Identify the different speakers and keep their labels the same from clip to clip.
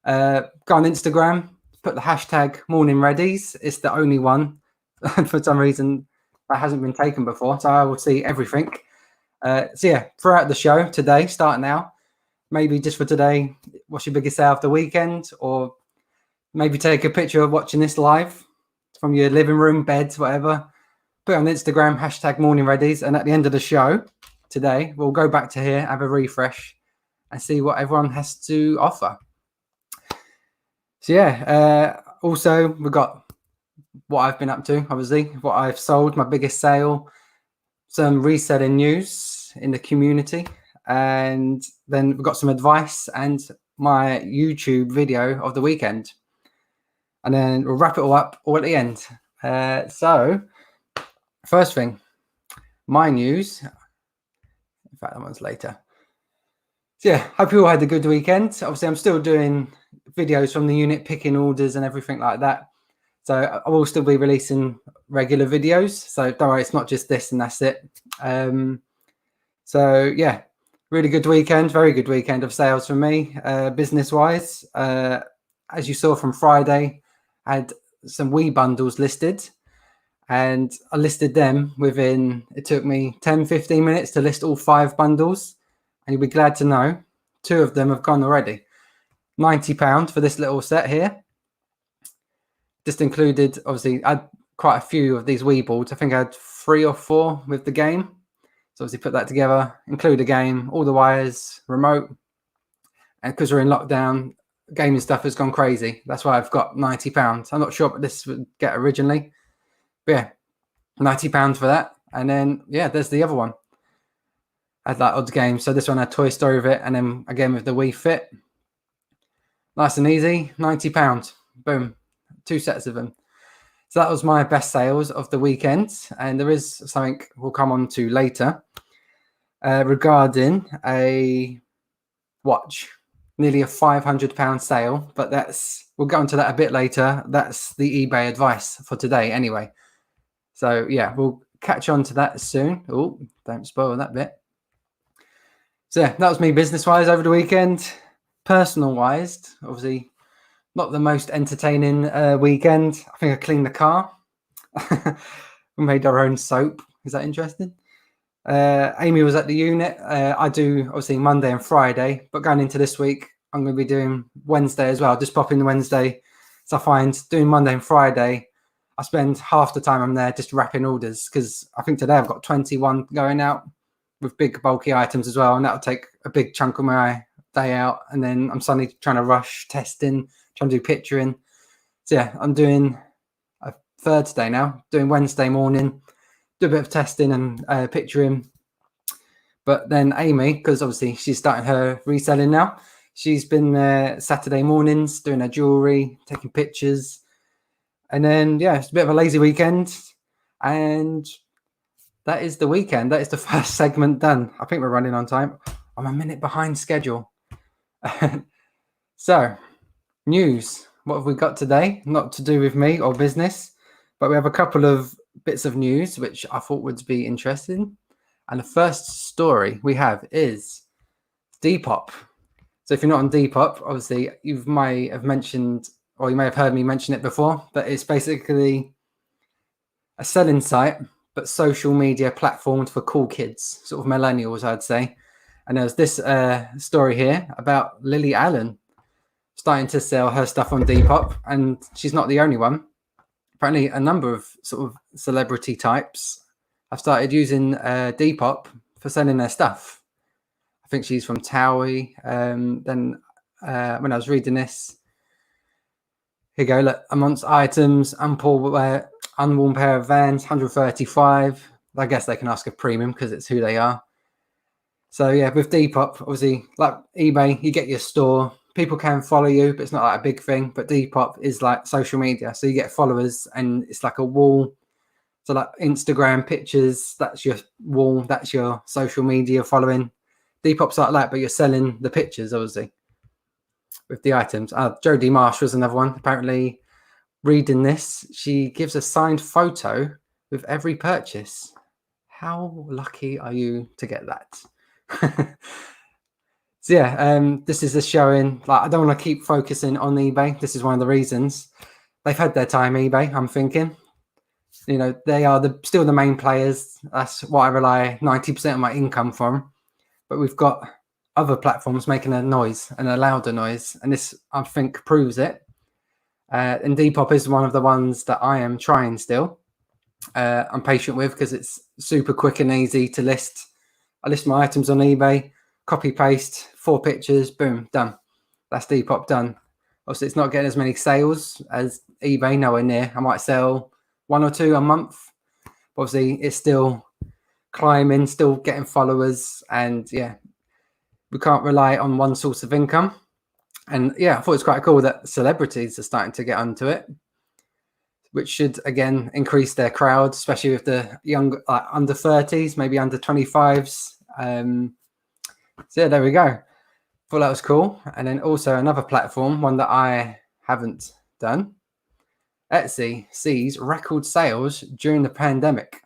Speaker 1: Go on Instagram, put the hashtag Morning Readies. It's the only one. For some reason, that hasn't been taken before, so I will see everything. So yeah, throughout the show today, starting now, maybe just for today, what's your biggest sale of the weekend? Or maybe take a picture of watching this live from your living room, beds, whatever. Put it on Instagram, hashtag Morning Readies. And at the end of the show today, we'll go back to here, have a refresh, and see what everyone has to offer. So yeah, also we've got what I've been up to, obviously, what I've sold, my biggest sale, some reselling news in the community, and then we've got some advice and my YouTube video of the weekend. And then we'll wrap it all up all at the end. So first thing, my news. In fact, that one's later. So yeah, hope you all had a good weekend. Obviously, I'm still doing videos from the unit, picking orders and everything like that. So I will still be releasing regular videos. So don't worry, it's not just this and that's it. So yeah, really good weekend, very good weekend of sales for me, business-wise. As you saw from Friday, I had some Wii bundles listed. And I listed them within, it took me 10, 15 minutes to list all 5 bundles. And you'll be glad to know 2 of them have gone already. £90 for this little set here. Just included, obviously, I had quite a few of these Wii boards. I think I had 3 or 4 with the game. So obviously put that together, include a game, all the wires, remote. And because we're in lockdown, gaming stuff has gone crazy. That's why I've got £90. I'm not sure what this would get originally. But yeah, £90 for that. And then, yeah, there's the other one. I had that odd game. So this one had Toy Story with it. And then again with the Wii Fit. Nice and easy, £90. Boom. 2 sets of them. So that was my best sales of the weekend. And there is something we'll come on to later regarding a watch. Nearly a £500 sale. But we'll go into that a bit later. That's the eBay advice for today anyway. So yeah, we'll catch on to that soon. Oh, don't spoil that bit. So yeah, that was me business-wise over the weekend. Personal-wise, obviously, not the most entertaining weekend. I think I cleaned the car. We made our own soap. Is that interesting? Amy was at the unit. I do, obviously, Monday and Friday. But going into this week, I'm going to be doing Wednesday as well. Just pop in the Wednesday. So I find doing Monday and Friday, I spend half the time I'm there just wrapping orders because I think today I've got 21 going out with big bulky items as well. And that'll take a big chunk of my day out. And then I'm suddenly trying to rush testing, trying to do picturing. So yeah, I'm doing a third day now, doing Wednesday morning, do a bit of testing and picturing. But then Amy, because obviously she's starting her reselling now, she's been there Saturday mornings doing her jewelry, taking pictures. And then, yeah, it's a bit of a lazy weekend. And that is the weekend. That is the first segment done. I think we're running on time. I'm a minute behind schedule. So, news. What have we got today? Not to do with me or business, but we have a couple of bits of news which I thought would be interesting. And the first story we have is Depop. So if you're not on Depop, obviously you may have mentioned, or you may have heard me mention it before, but it's basically a selling site, but social media platforms for cool kids, sort of millennials, I'd say. And there's this story here about Lily Allen starting to sell her stuff on Depop, and she's not the only one. Apparently, a number of sort of celebrity types have started using Depop for selling their stuff. I think she's from Towie. Then when I was reading this, here you go, look, amongst items, unworn pair of Vans, 135. I guess they can ask a premium because it's who they are. So yeah, with Depop, obviously, like eBay, you get your store. People can follow you, but it's not like a big thing. But Depop is like social media. So you get followers and it's like a wall. So like Instagram pictures, that's your wall. That's your social media following. Depop's like that, but you're selling the pictures, obviously, with the items. Jodie Marsh was another one. Apparently, reading this, she gives a signed photo with every purchase. How lucky are you to get that? So yeah, this is just showing, like, I don't want to keep focusing on eBay. This is one of the reasons. They've had their time, eBay, I'm thinking. You know, they are still the main players. That's what I rely 90% of my income from. But we've got other platforms making a noise, and a louder noise. And this, I think, proves it. And Depop is one of the ones that I am trying still. I'm patient with, because it's super quick and easy to list. I list my items on eBay, copy paste, 4 pictures, boom, done. That's Depop done. Obviously, it's not getting as many sales as eBay, nowhere near. I might sell 1 or 2 a month. Obviously, it's still climbing, still getting followers, and yeah, we can't rely on one source of income. And yeah, I thought it's quite cool that celebrities are starting to get onto it, which should again increase their crowd, especially with the young, under 30s, maybe under 25s. So yeah, there we go. Thought that was cool. And then also another platform, one that I haven't done. Etsy sees record sales during the pandemic,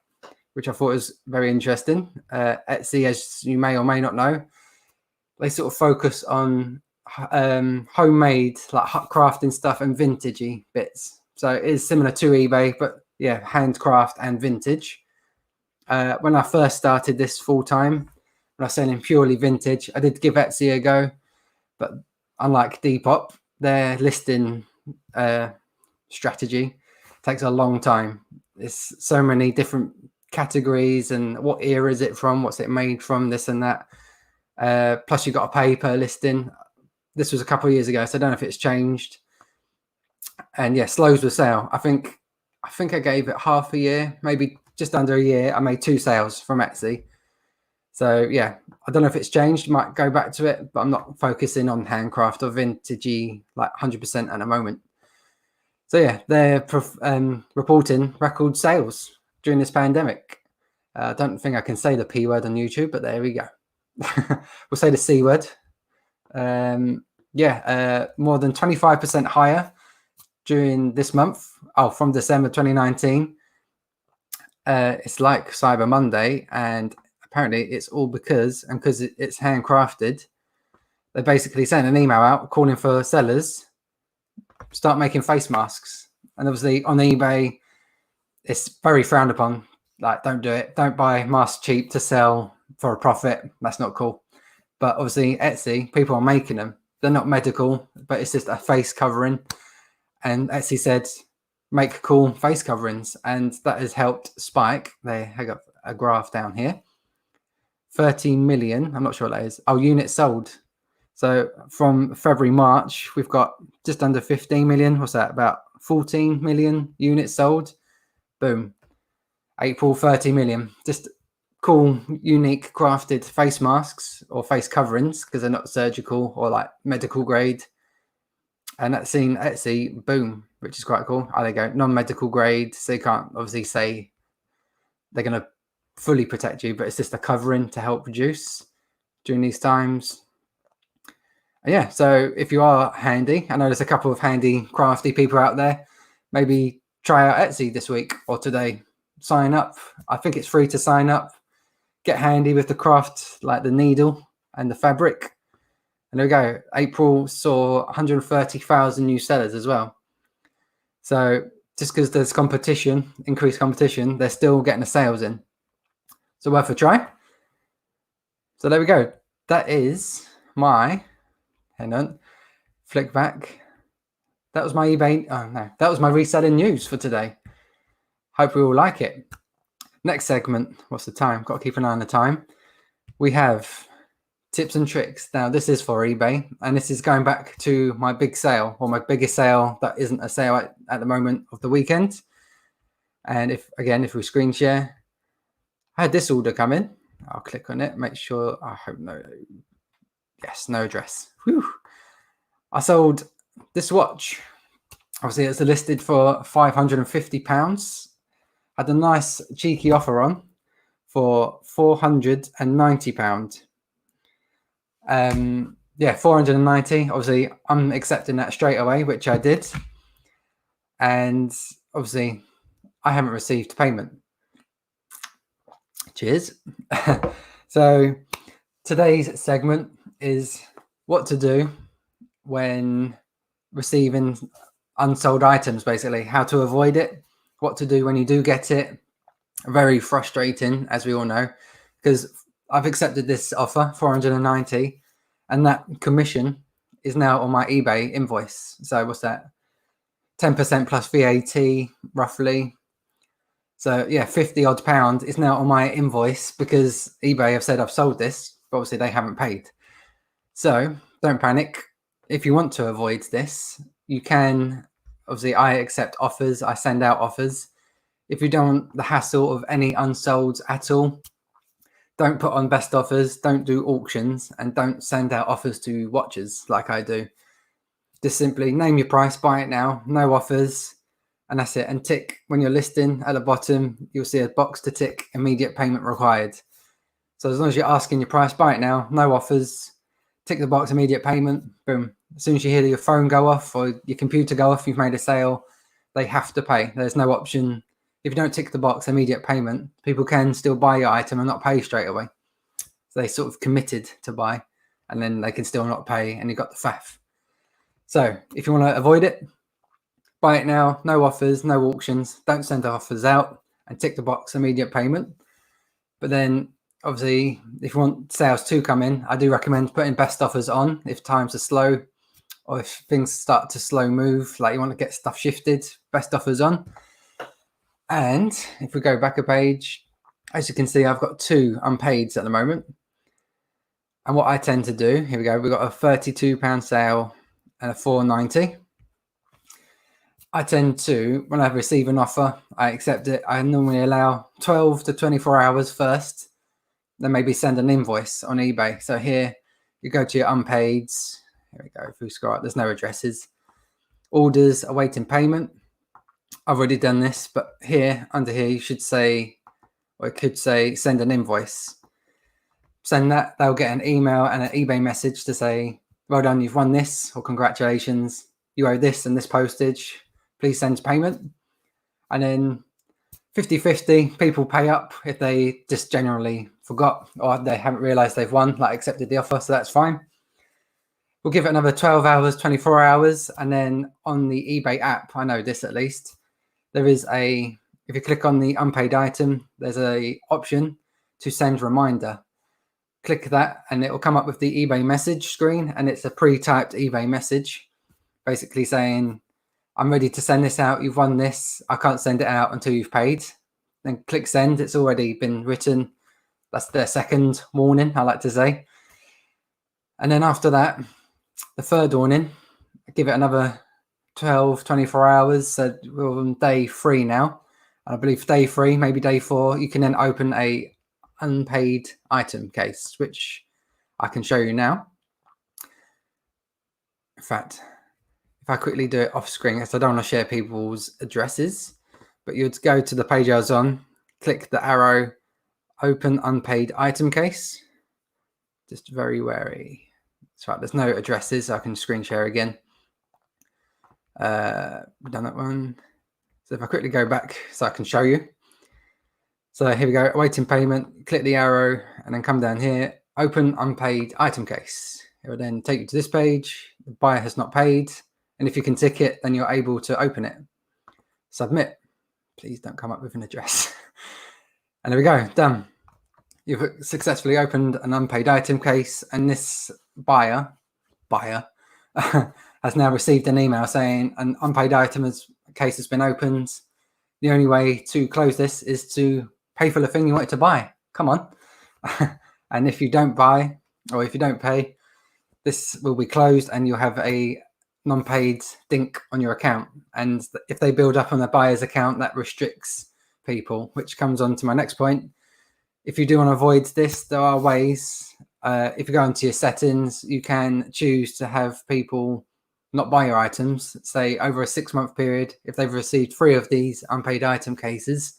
Speaker 1: which I thought was very interesting. Etsy, as you may or may not know, they sort of focus on homemade, like crafting stuff and vintagey bits. So it is similar to eBay, but yeah, handcraft and vintage. When I first started this full time, when I was selling purely vintage, I did give Etsy a go, but unlike Depop, their listing strategy takes a long time. There's so many different categories, and what era is it from, what's it made from, this and that. Plus you got to pay per listing. This was a couple of years ago, so I don't know if it's changed. And yeah, slows the sale. I think I gave it half a year, maybe just under a year. I made 2 sales from Etsy. So yeah, I don't know if it's changed. Might go back to it, but I'm not focusing on handcraft or vintagey like 100% at the moment. So yeah, they're reporting record sales during this pandemic. I don't think I can say the P word on YouTube, but there we go. We'll say the C word. More than 25% higher during this month. Oh, from December 2019. It's like Cyber Monday, and apparently it's all because it's handcrafted. They basically sent an email out calling for sellers start making face masks. And obviously on eBay, it's very frowned upon. Like, don't do it. Don't buy masks cheap to sell for a profit. That's not cool. But obviously Etsy, people are making them. They're not medical, but it's just a face covering. And Etsy said, make cool face coverings. And that has helped spike. They have got a graph down here. 13 million. I'm not sure what that is. Oh, units sold. So from February, March, we've got just under 15 million. What's that? About 14 million units sold. Boom. April, 30 million. Just cool, unique, crafted face masks or face coverings, because they're not surgical or like medical grade. And that's seen Etsy, boom, which is quite cool. Oh, there you go. Non-medical grade. So you can't obviously say they're going to fully protect you, but it's just a covering to help reduce during these times. Yeah, so if you are handy, I know there's a couple of handy, crafty people out there. Maybe try out Etsy this week or today. Sign up. I think it's free to sign up. Get handy with the craft, like the needle and the fabric. And there we go. April saw 130,000 new sellers as well. So just because there's competition, increased competition, they're still getting the sales in. So worth a try. So there we go. That is my... Hang on, flick back. That was my eBay. Oh no, that was my reselling news for today. Hope we all like it. Next segment. What's the time? Got to keep an eye on the time. We have tips and tricks. Now this is for eBay, and this is going back to my big sale, or my biggest sale that isn't a sale at the moment of the weekend. And if we screen share, I had this order come in. I'll click on it. Make sure. I hope no. Yes, no address. Whew. I sold this watch. Obviously, it's listed for £550. Had a nice cheeky offer on for £490. Yeah, 490. Obviously, I'm accepting that straight away, which I did. And obviously, I haven't received payment. Cheers. So today's segment is what to do when receiving unsold items, basically how to avoid it, what to do when you do get it. Very frustrating, as we all know, because I've accepted this offer, 490, and that commission is now on my eBay invoice. So what's that? 10% plus VAT, roughly. So yeah, 50 odd pound is now on my invoice because eBay have said I've sold this, but obviously they haven't paid. So don't panic. If you want to avoid this, you can. Obviously, I accept offers. I send out offers. If you don't want the hassle of any unsolds at all, don't put on best offers, don't do auctions, and don't send out offers to watchers like I do. Just simply name your price, buy it now, no offers, and that's it. And tick when you're listing at the bottom, you'll see a box to tick immediate payment required. So as long as you're asking your price, buy it now, no offers, tick the box immediate payment, boom. As soon as you hear your phone go off or your computer go off, you've made a sale, they have to pay. There's no option. If you don't tick the box immediate payment, people can still buy your item and not pay straight away. So they sort of committed to buy and then they can still not pay and you got the faff. So if you want to avoid it, buy it now, no offers, no auctions, don't send offers out and tick the box immediate payment. But then obviously if you want sales to come in, I do recommend putting best offers on if times are slow or if things start to slow move, like you want to get stuff shifted, best offers on. And if we go back a page, as you can see, I've got 2 unpaids at the moment. And what I tend to do, here we go, we've got a £32 sale and a £4.90. I tend to, when I receive an offer, I accept it. I normally allow 12 to 24 hours first, then maybe send an invoice on eBay. So here you go to your unpaids. Here we go. If we scroll up, there's no addresses. Orders awaiting payment. I've already done this, but here, under here, you should say, or it could say, send an invoice. Send that, they'll get an email and an eBay message to say, well done, you've won this, or congratulations, you owe this and this postage, please send payment. And then 50-50, people pay up if they just generally forgot or they haven't realized they've won, like accepted the offer, so that's fine. We'll give it another 12 hours, 24 hours, and then on the eBay app, I know this at least, there is a, if you click on the unpaid item, there's a option to send reminder. Click that and it will come up with the eBay message screen, and it's a pre-typed eBay message basically saying, I'm ready to send this out, you've won this, I can't send it out until you've paid. Then click send, it's already been written. That's their second warning, I like to say. And then after that, the third warning, give it another 12, 24 hours. So we're on day 3 now. And I believe day 3, maybe day 4, you can then open a unpaid item case, which I can show you now. In fact, if I quickly do it off screen, because I don't want to share people's addresses, but you'd go to the page I was on, click the arrow, open unpaid item case. Just very wary. That's right, there's no addresses. I can screen share again. We've done that one. So if I quickly go back so I can show you. So here we go, awaiting payment, click the arrow and then come down here, open unpaid item case. It will then take you to this page. The buyer has not paid. And if you can tick it, then you're able to open it. Submit. Please don't come up with an address. And there we go, done. You've successfully opened an unpaid item case, and this buyer has now received an email saying an unpaid item case has been opened. The only way to close this is to pay for the thing you wanted to buy. Come on. And if you don't buy, or if you don't pay, this will be closed and you'll have a non-paid dink on your account. And if they build up on the buyer's account, that restricts people, which comes on to my next point. If you do want to avoid this, there are ways. If you go into your settings, you can choose to have people not buy your items, say over a 6-month period. If they've received 3 of these unpaid item cases,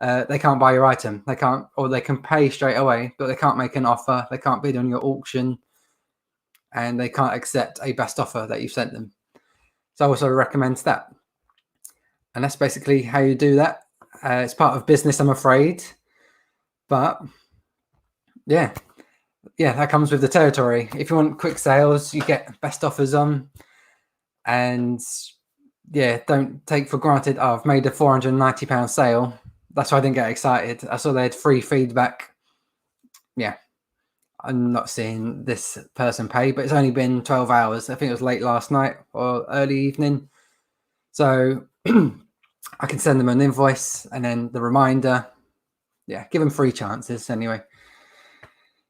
Speaker 1: they can't buy your item. They can't, or they can pay straight away, but they can't make an offer. They can't bid on your auction, and they can't accept a best offer that you've sent them. So I also recommend that. And that's basically how you do that. It's part of business, I'm afraid. But yeah, yeah, that comes with the territory. If you want quick sales, you get best offers on, and yeah, don't take for granted, oh, I've made a £490 sale. That's why I didn't get excited. I saw they had free feedback. Yeah, I'm not seeing this person pay, but it's only been 12 hours. I think it was late last night or early evening. So I can send them an invoice and then the reminder. Yeah, give them 3 chances anyway.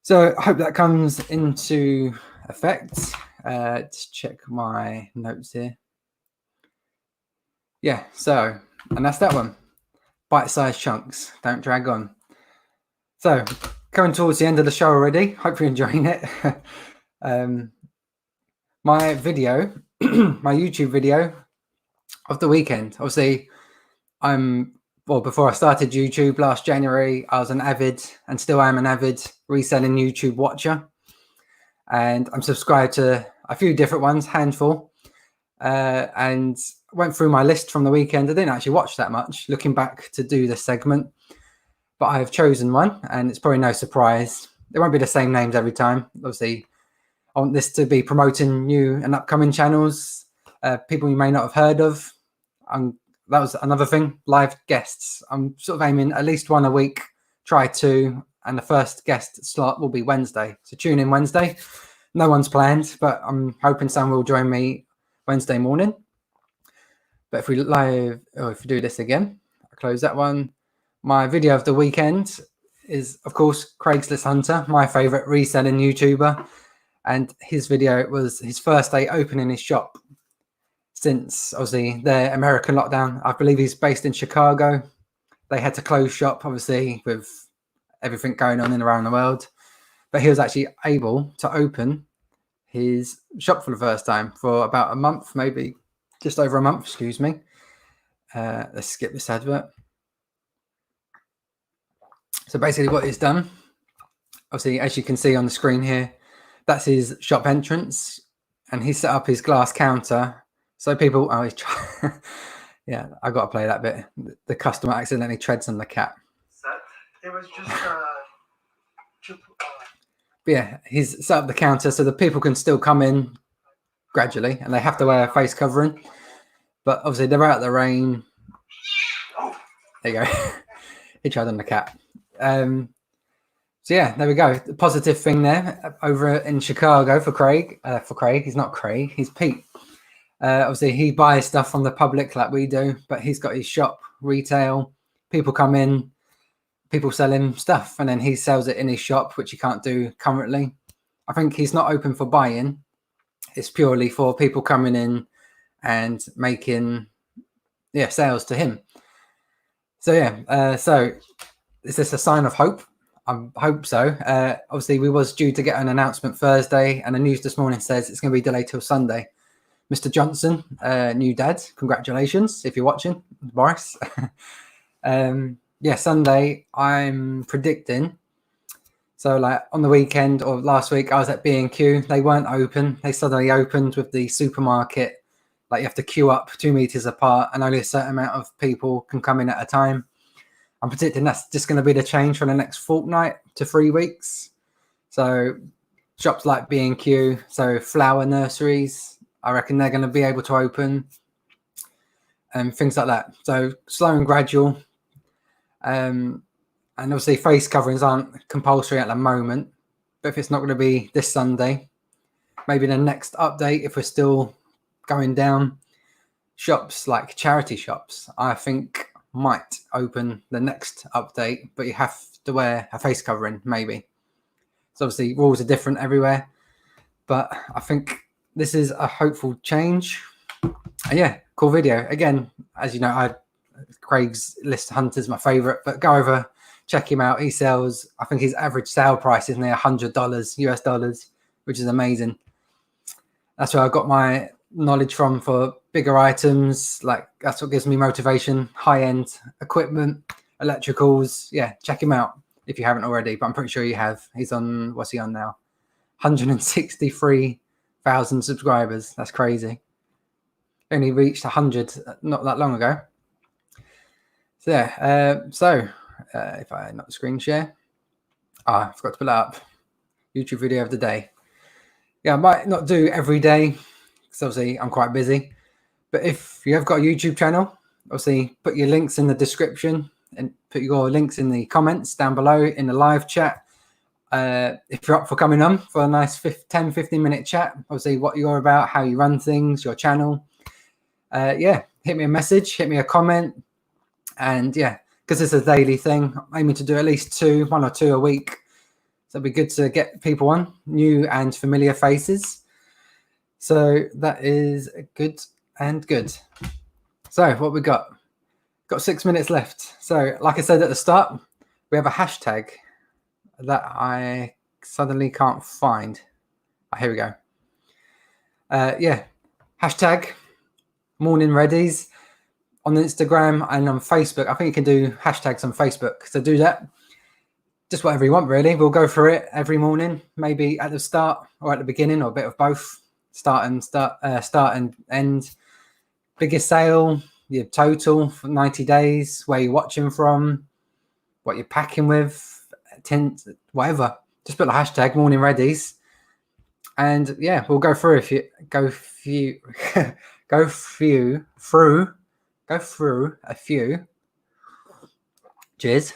Speaker 1: So I hope that comes into effect. Let's check my notes here. Yeah, so, and that's that one. Bite-sized chunks, don't drag on. So coming towards the end of the show already. Hope you're enjoying it. My video, my YouTube video of the weekend. Obviously, before I started YouTube last January, I was an avid, and still am an avid, reselling YouTube watcher. And I'm subscribed to a few different ones, handful. And went through my list from the weekend. I didn't actually watch that much, looking back to do this segment. But I have chosen one, and it's probably no surprise. It won't be the same names every time. Obviously, I want this to be promoting new and upcoming channels, people you may not have heard of. That was another thing, live guests. I'm sort of aiming at least one a week, try 2, and the first guest slot will be Wednesday. So tune in Wednesday. No one's planned, but I'm hoping someone will join me Wednesday morning. But if we do this again, I'll close that one. My video of the weekend is, of course, Craigslist Hunter, my favorite reselling YouTuber. And his video was his first day opening his shop since, obviously, their American lockdown. I believe he's based in Chicago. They had to close shop, obviously, with everything going on in around the world. But he was actually able to open his shop for the first time for about a month, maybe just over a month, excuse me. Let's skip this advert. So basically what he's done, obviously, as you can see on the screen here, that's his shop entrance, and he set up his glass counter. So people, yeah, I got to play that bit. The customer accidentally treads on the cat.
Speaker 2: It was just,
Speaker 1: but yeah, he's set up the counter so the people can still come in gradually, and they have to wear a face covering. But obviously they're out of the rain. There you go. He tried on the cat. So yeah, there we go. The positive thing there over in Chicago for Craig. He's not Craig. He's Pete. Obviously, he buys stuff from the public like we do, but he's got his shop, retail. People come in, people sell him stuff, and then he sells it in his shop, which he can't do currently. I think he's not open for buying. It's purely for people coming in and making sales to him. So yeah, so is this a sign of hope? I hope so. Obviously, we was due to get an announcement Thursday, and the news this morning says it's going to be delayed till Sunday. Mr. Johnson, new dad, congratulations if you're watching, Boris. Sunday, I'm predicting. So like on the weekend or last week, I was at B&Q. They weren't open. They suddenly opened with the supermarket. Like you have to queue up 2 meters apart, and only a certain amount of people can come in at a time. I'm predicting that's just going to be the change for the next fortnight to 3 weeks. So shops like B&Q, so flower nurseries, I reckon they're going to be able to open and things like that. So slow and gradual. And obviously face coverings aren't compulsory at the moment. But if it's not going to be this Sunday, maybe the next update, if we're still going down, shops like charity shops, I think might open the next update, but you have to wear a face covering maybe. So obviously rules are different everywhere, but I think this is a hopeful change. Yeah, cool video. Again, as you know, Craig's List Hunter is my favorite, but go over, check him out. He sells, I think his average sale price is near $100 US dollars, which is amazing. That's where I got my knowledge from for bigger items. Like that's what gives me motivation. High-end equipment, electricals. Yeah, check him out if you haven't already, but I'm pretty sure you have. He's on, what's he on now? 163,000 subscribers. That's crazy. Only reached 100 not that long ago. So yeah, if I not screen share. I forgot to put that up. YouTube video of the day. Yeah, I might not do every day because obviously I'm quite busy. But if you have got a YouTube channel, obviously put your links in the description and put your links in the comments down below in the live chat. If you're up for coming on for a nice 10-15 minute chat, obviously what you're about, how you run things, your channel. Yeah, hit me a message, hit me a comment. And yeah, because it's a daily thing, I'm aiming to do at least one or two a week. So it'd be good to get people on, new and familiar faces. So that is good and good. So what we got? Got 6 minutes left. So like I said at the start, we have a hashtag that I suddenly can't find. Oh, here we go. Yeah, hashtag Morning Readies on Instagram and on Facebook. I think you can do hashtags on Facebook. So do that. Just whatever you want, really. We'll go through it every morning, maybe at the start or at the beginning, or a bit of both. Start and end. Biggest sale, your total for 90 days, where you're watching from, what you're packing with, tint, whatever. Just put the hashtag Morning Readies, and yeah, we'll go through a few. Cheers.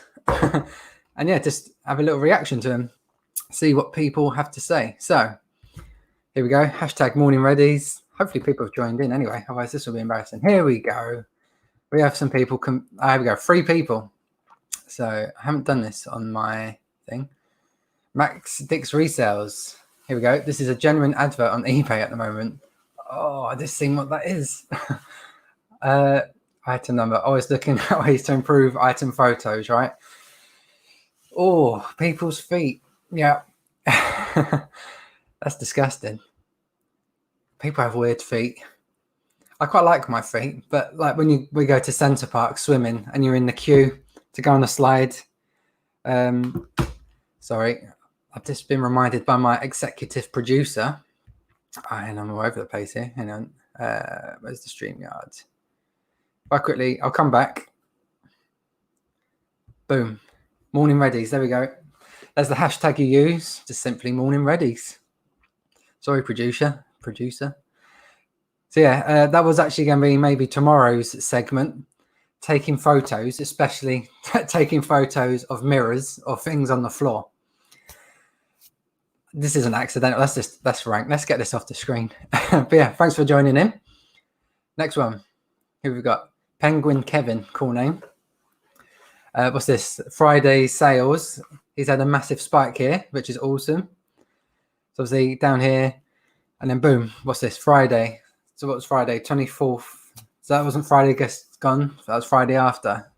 Speaker 1: And yeah, just have a little reaction to them, see what people have to say. So here we go. Hashtag Morning Readies. Hopefully people have joined in anyway. Otherwise this will be embarrassing. Here we go. We have some people. Here we go. 3 people. So I haven't done this on my thing. Max Dix Resales. Here we go. This is a genuine advert on eBay at the moment. Oh, I just seen what that is. Item number. Always looking at ways to improve item photos, right? Oh, people's feet. Yeah. That's disgusting. People have weird feet. I quite like my feet, but like when we go to Centre Park swimming and you're in the queue to go on a slide. Sorry, I've just been reminded by my executive producer. And I'm all over the place here. Hang on. Where's the StreamYard? I'll come back. Boom. Morning Readies. There we go. There's the hashtag you use. Just simply Morning Readies. Sorry, producer. So yeah, that was actually going to be maybe tomorrow's segment. Taking photos, especially taking photos of mirrors or things on the floor. This isn't accidental. That's rank. Let's get this off the screen. But yeah, thanks for joining in. Next one. Who we've got? Penguin Kevin, cool name. What's this? Friday sales. He's had a massive spike here, which is awesome. So obviously down here, and then boom. What's this? Friday. So what was Friday? 24th. So that wasn't Friday just gone. That was Friday after.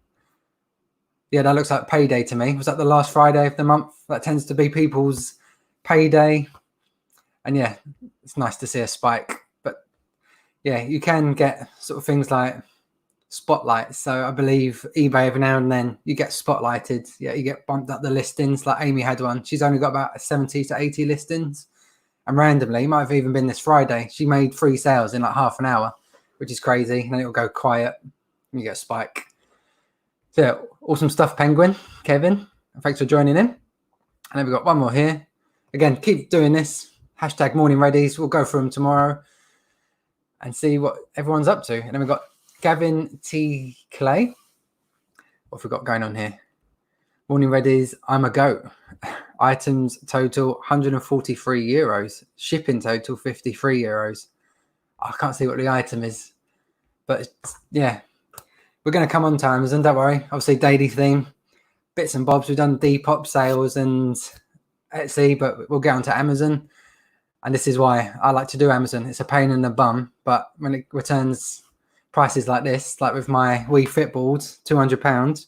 Speaker 1: Yeah, that looks like payday to me. Was that the last Friday of the month? That tends to be people's payday. And yeah, it's nice to see a spike. But yeah, you can get sort of things like spotlights. So I believe eBay every now and then you get spotlighted. Yeah, you get bumped up the listings. Like Amy had one. She's only got about 70 to 80 listings. And randomly, might have even been this Friday, she made 3 sales in like half an hour, which is crazy. And then it'll go quiet and you get a spike. So yeah, awesome stuff, Penguin, Kevin. Thanks for joining in. And then we've got one more here. Again, keep doing this. Hashtag Morning Readies. We'll go through them tomorrow and see what everyone's up to. And then we've got Gavin T. Clay. What have we got going on here? Morning Readies. I'm a goat. Items total 143 euros. Shipping total 53 euros. I can't see what the item is. But yeah, we're going to come on to Amazon. Don't worry. Obviously, daily theme. Bits and bobs. We've done Depop sales and Etsy, but we'll get onto Amazon. And this is why I like to do Amazon. It's a pain in the bum. But when it returns prices like this, like with my Wii Fit boards, £200,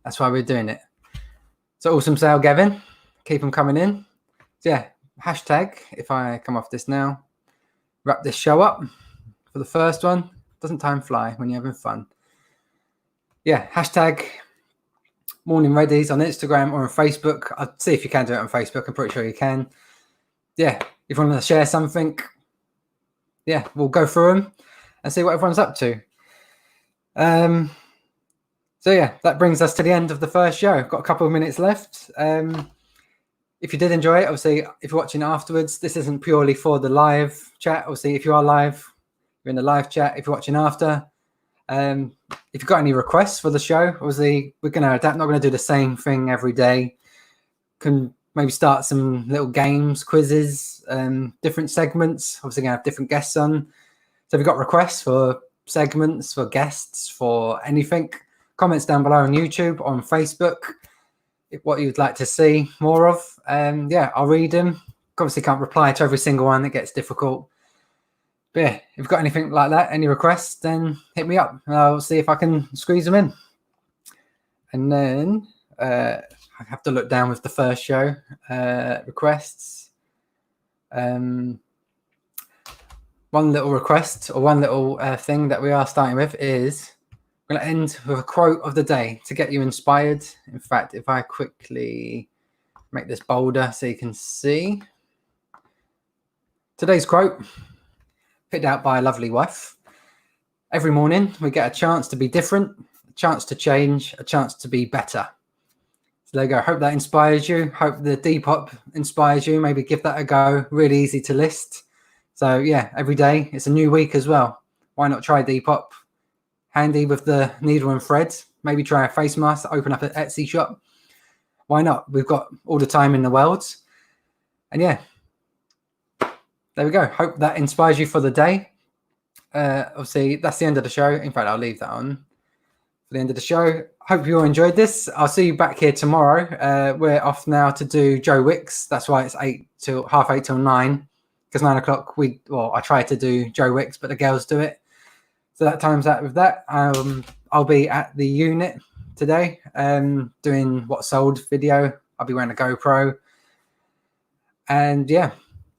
Speaker 1: that's why we're doing it. So awesome sale, Gavin. Keep them coming in. So yeah, hashtag, if I come off this now, wrap this show up for the first one. Doesn't time fly when you're having fun? Yeah, hashtag Morning Readies on Instagram or on Facebook. I'll see if you can do it on Facebook. I'm pretty sure you can. Yeah, if you want to share something, yeah, we'll go through them and see what everyone's up to. So yeah, that brings us to the end of the first show. Got a couple of minutes left. If if you did enjoy it, obviously, if you're watching afterwards, this isn't purely for the live chat. Obviously, if you are live, you're in the live chat. If you're watching after, if you've got any requests for the show, obviously, we're going to adapt. Not going to do the same thing every day. Can maybe start some little games, quizzes, different segments. Obviously, going to have different guests on. So if you've got requests for segments, for guests, for anything, comments down below on YouTube, on Facebook, what you'd like to see more of. Yeah, I'll read them. Obviously can't reply to every single one. It gets difficult. But yeah, if you've got anything like that, any requests, then hit me up. I'll see if I can squeeze them in. And then I have to look down with the first show requests. One little request or one little thing that we are starting with is we're going to end with a quote of the day to get you inspired. In fact, if I quickly make this bolder so you can see. Today's quote, picked out by a lovely wife. Every morning we get a chance to be different, a chance to change, a chance to be better. So there you go. Hope that inspires you. Hope the Depop inspires you. Maybe give that a go. Really easy to list. So yeah, every day. It's a new week as well. Why not try Depop? Handy with the needle and thread. Maybe try a face mask, open up an Etsy shop. Why not? We've got all the time in the world. And yeah, there we go. Hope that inspires you for the day. Obviously, that's the end of the show. In fact, I'll leave that on for the end of the show. Hope you all enjoyed this. I'll see you back here tomorrow. We're off now to do Joe Wicks. That's why it's 8 till 9. Because 9 o'clock, I try to do Joe Wicks, but the girls do it. So that time's out with that. I'll be at the unit today doing what sold video. I'll be wearing a GoPro. And yeah,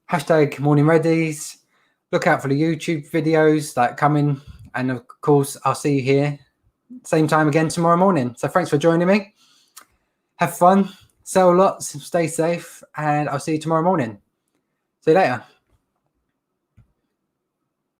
Speaker 1: hashtag Morning Readies. Look out for the YouTube videos that come in. And of course, I'll see you here same time again tomorrow morning. So thanks for joining me. Have fun, sell lots, stay safe, and I'll see you tomorrow morning. See you later.